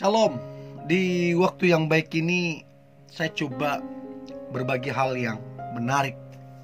Salam. Di waktu yang baik ini saya coba berbagi hal yang menarik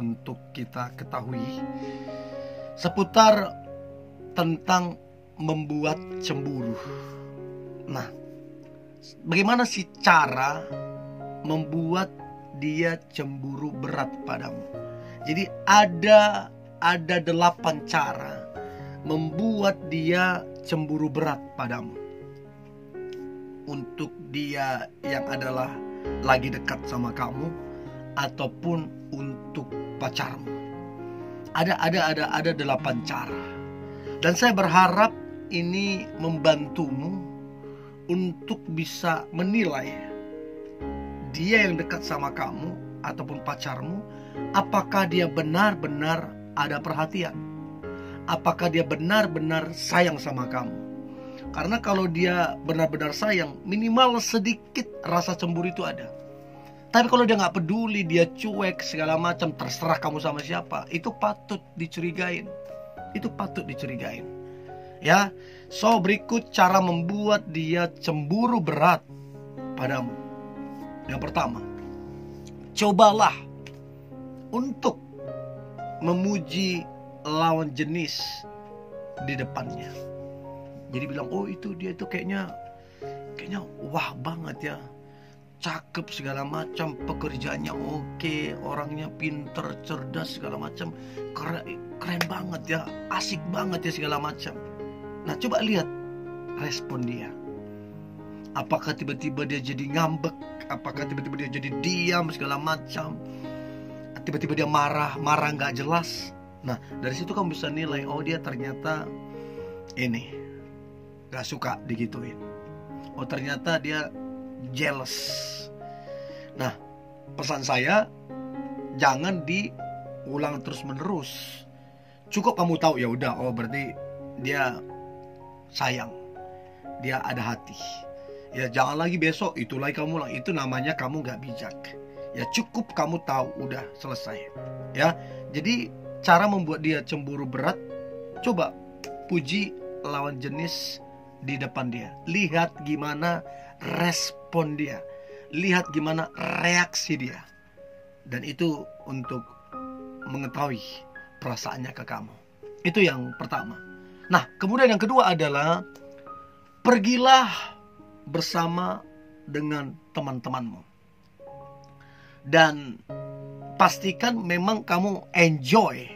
untuk kita ketahui seputar tentang membuat cemburu. Nah, bagaimana sih cara membuat dia cemburu berat padamu? Jadi ada 8 cara membuat dia cemburu berat padamu. Untuk dia yang adalah lagi dekat sama kamu ataupun untuk pacarmu. Ada 8 cara. Dan saya berharap ini membantumu untuk bisa menilai dia yang dekat sama kamu ataupun pacarmu, apakah dia benar-benar ada perhatian, apakah dia benar-benar sayang sama kamu. Karena kalau dia benar-benar sayang, minimal sedikit rasa cemburu itu ada. Tapi kalau dia gak peduli, dia cuek segala macam, terserah kamu sama siapa, itu patut dicurigain. Ya, so berikut cara membuat dia cemburu berat padamu. Yang pertama, cobalah untuk memuji lawan jenis di depannya. Jadi bilang, oh itu dia itu kayaknya wah banget ya, cakep segala macam, pekerjaannya oke, orangnya pinter, cerdas segala macam, keren banget ya, asik banget ya segala macam. Nah, coba lihat respon dia. Apakah tiba-tiba dia jadi ngambek? Apakah tiba-tiba dia jadi diam segala macam? Tiba-tiba dia marah nggak jelas. Nah, dari situ kamu bisa nilai, oh dia ternyata ini gak suka digituin. Oh ternyata dia jealous. Nah, pesan saya, jangan diulang terus menerus. Cukup kamu tahu, ya udah, oh berarti dia sayang, dia ada hati. Ya jangan lagi besok itu lagi kamu ulang, itu namanya kamu gak bijak. Ya cukup kamu tahu, udah selesai. Ya, jadi cara membuat dia cemburu berat, coba puji lawan jenis di depan dia. Lihat gimana respon dia, lihat gimana reaksi dia. Dan itu untuk mengetahui perasaannya ke kamu. Itu yang pertama. Nah, kemudian yang kedua adalah pergilah bersama dengan teman-temanmu. Dan pastikan memang kamu enjoy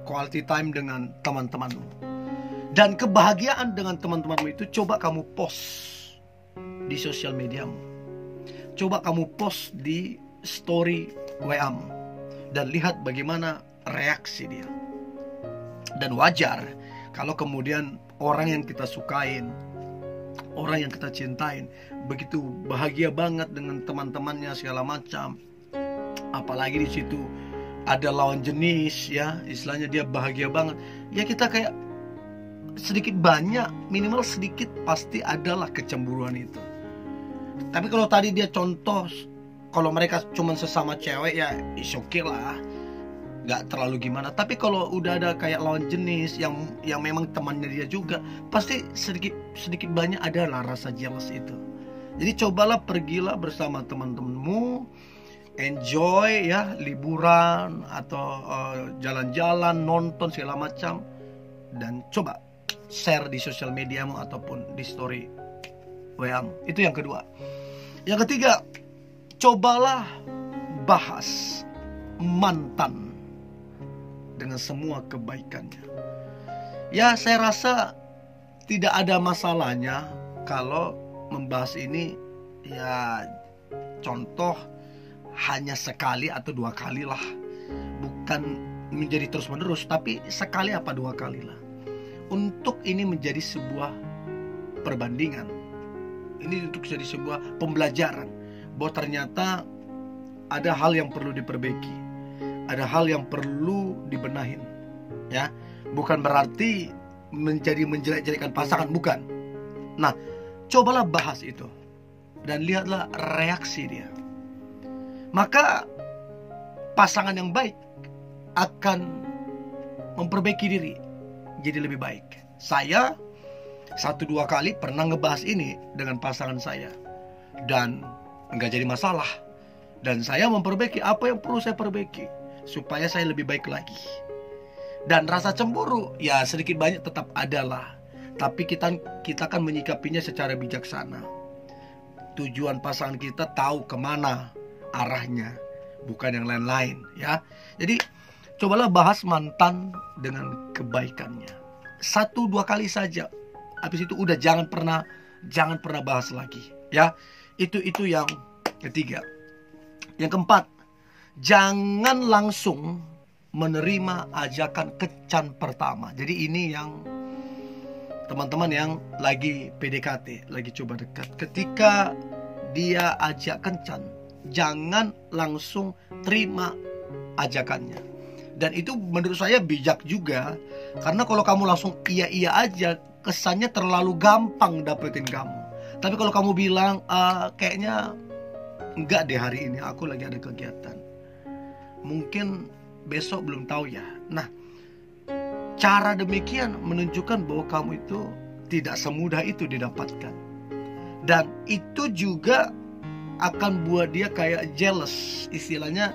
quality time dengan teman-temanmu. Dan kebahagiaan dengan teman-temanmu itu coba kamu post di sosial mediamu. Coba kamu post di story WA-mu. Dan lihat bagaimana reaksi dia. Dan wajar kalau kemudian orang yang kita sukain, orang yang kita cintain, begitu bahagia banget dengan teman-temannya segala macam. Apalagi di situ ada lawan jenis, ya, istilahnya dia bahagia banget. Ya kita kayak sedikit banyak, minimal sedikit pasti adalah kecemburuan itu. Tapi kalau tadi dia contoh, kalau mereka cuma sesama cewek, ya is okay lah, gak terlalu gimana. Tapi kalau udah ada kayak lawan jenis yang memang temannya dia juga, pasti sedikit banyak adalah rasa jealous itu. Jadi cobalah pergilah bersama teman-temanmu, enjoy ya, liburan atau jalan-jalan, nonton segala macam, dan coba share di sosial mediamu ataupun di story WA-mu. Itu yang kedua. Yang ketiga, cobalah bahas mantan dengan semua kebaikannya. Ya, saya rasa tidak ada masalahnya kalau membahas ini. Ya, contoh hanya sekali atau 2 kali lah. Bukan menjadi terus menerus, tapi sekali apa 2 kali lah. Untuk ini menjadi sebuah perbandingan. Ini untuk jadi sebuah pembelajaran bahwa ternyata ada hal yang perlu diperbaiki, ada hal yang perlu dibenahin. Ya, bukan berarti menjadi menjelek-jelekan pasangan, bukan. Nah, cobalah bahas itu dan lihatlah reaksi dia. Maka pasangan yang baik akan memperbaiki diri jadi lebih baik. Saya 1-2 kali pernah ngebahas ini dengan pasangan saya, dan nggak jadi masalah. Dan saya memperbaiki apa yang perlu saya perbaiki supaya saya lebih baik lagi. Dan rasa cemburu ya sedikit banyak tetap ada lah, tapi kita kan menyikapinya secara bijaksana. Tujuan pasangan kita tahu kemana arahnya, bukan yang lain-lain ya. Jadi cobalah bahas mantan dengan kebaikannya 1-2 kali saja. Habis itu udah jangan pernah bahas lagi ya. Itu yang ketiga. Yang keempat, jangan langsung menerima ajakan kencan pertama. Jadi ini yang teman-teman yang lagi PDKT, lagi coba dekat, ketika dia ajak kencan, jangan langsung terima ajakannya. Dan itu menurut saya bijak juga, karena kalau kamu langsung iya aja, kesannya terlalu gampang dapetin kamu. Tapi kalau kamu bilang kayaknya enggak deh, hari ini aku lagi ada kegiatan, mungkin besok belum tahu ya. Nah, cara demikian menunjukkan bahwa kamu itu tidak semudah itu didapatkan. Dan itu juga akan buat dia kayak jealous. Istilahnya,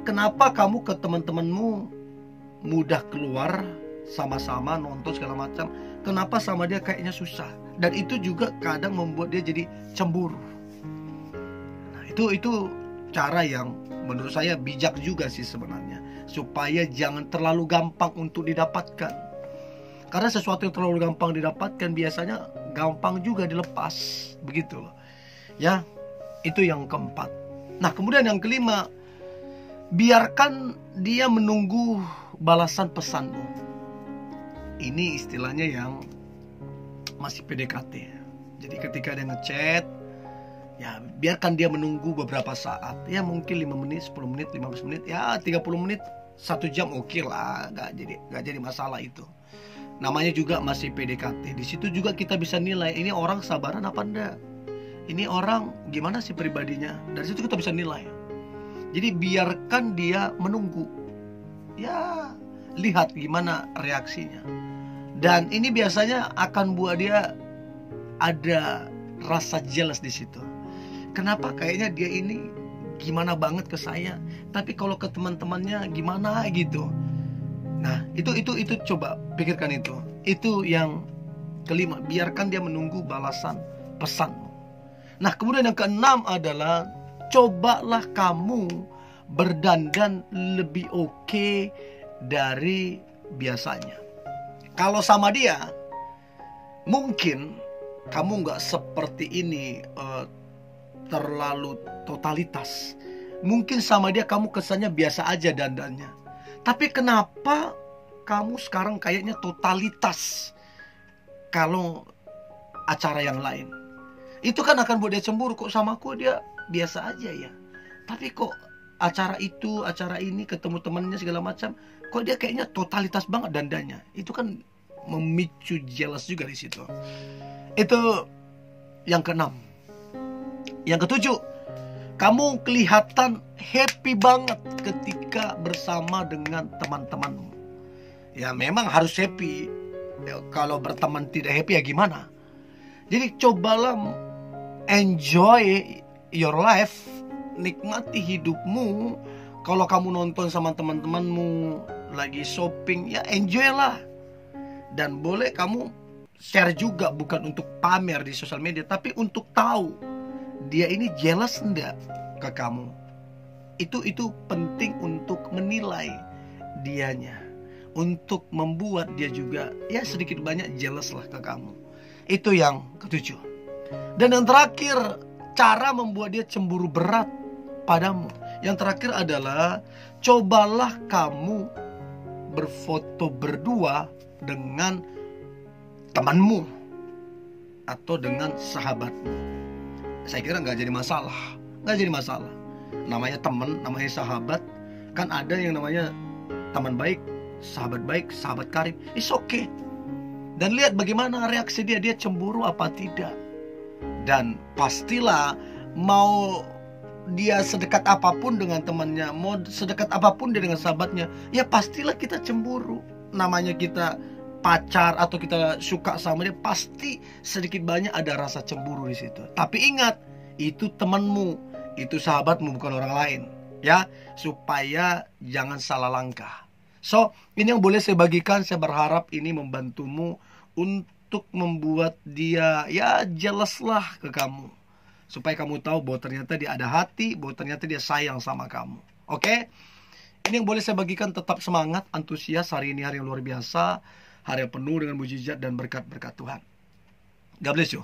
kenapa kamu ke teman-temanmu mudah keluar sama-sama nonton segala macam, kenapa sama dia kayaknya susah. Dan itu juga kadang membuat dia jadi cemburu. Nah, itu cara yang menurut saya bijak juga sih sebenarnya, supaya jangan terlalu gampang untuk didapatkan. Karena sesuatu yang terlalu gampang didapatkan biasanya gampang juga dilepas, begitu ya. Itu yang keempat. Nah, kemudian yang kelima, biarkan dia menunggu balasan pesanmu. Ini istilahnya yang masih PDKT. Jadi ketika dia ngechat, ya biarkan dia menunggu beberapa saat. Ya mungkin 5 menit, 10 menit, 15 menit, ya 30 menit, 1 jam oke lah, gak jadi masalah itu. Namanya juga masih PDKT. Di situ juga kita bisa nilai ini orang sabaran apa enggak. Ini orang gimana sih pribadinya. Dari situ kita bisa nilai. Jadi biarkan dia menunggu. Ya, lihat gimana reaksinya. Dan ini biasanya akan buat dia ada rasa jealous di situ. Kenapa kayaknya dia ini gimana banget ke saya, tapi kalau ke teman-temannya gimana gitu. Nah, itu coba pikirkan itu. Itu yang kelima, biarkan dia menunggu balasan pesanmu. Nah, kemudian yang keenam adalah cobalah kamu berdandan lebih oke dari biasanya. Kalau sama dia, mungkin kamu nggak seperti ini terlalu totalitas. Mungkin sama dia kamu kesannya biasa aja dandannya. Tapi kenapa kamu sekarang kayaknya totalitas kalau acara yang lain? Itu kan akan buat dia cemburu. Kok sama aku dia biasa aja ya, tapi kok acara itu, acara ini, ketemu temannya segala macam, kok dia kayaknya totalitas banget dandannya. Itu kan memicu jealous juga di situ. Itu yang keenam. Yang ketujuh, kamu kelihatan happy banget ketika bersama dengan teman-temanmu. Ya memang harus happy. Ya, kalau berteman tidak happy ya gimana? Jadi cobalah enjoy your life, nikmati hidupmu. Kalau kamu nonton sama teman-temanmu, lagi shopping, ya enjoy lah. Dan boleh kamu share juga, bukan untuk pamer di sosial media, tapi untuk tahu dia ini jealous enggak ke kamu. Itu penting untuk menilai dianya, untuk membuat dia juga ya sedikit banyak jealous lah ke kamu. Itu yang ketujuh. Dan yang terakhir, cara membuat dia cemburu berat padamu. Yang terakhir adalah cobalah kamu berfoto berdua dengan temanmu atau dengan sahabatmu. Saya kira nggak jadi masalah. Namanya teman, namanya sahabat. Kan ada yang namanya teman baik, sahabat karib. It's okay. Dan lihat bagaimana reaksi dia cemburu apa tidak. Dan pastilah mau dia sedekat apapun dengan temannya, mau sedekat apapun dia dengan sahabatnya, ya pastilah kita cemburu. Namanya kita pacar atau kita suka sama dia, pasti sedikit banyak ada rasa cemburu di situ. Tapi ingat, itu temanmu, itu sahabatmu, bukan orang lain. Ya, supaya jangan salah langkah. So, ini yang boleh saya bagikan. Saya berharap ini membantumu untuk membuat dia ya jealous lah ke kamu. Supaya kamu tahu bahwa ternyata dia ada hati, bahwa ternyata dia sayang sama kamu. Oke? Ini yang boleh saya bagikan. Tetap semangat, antusias. Hari ini hari yang luar biasa. Hari yang penuh dengan mujizat dan berkat-berkat Tuhan. God bless you.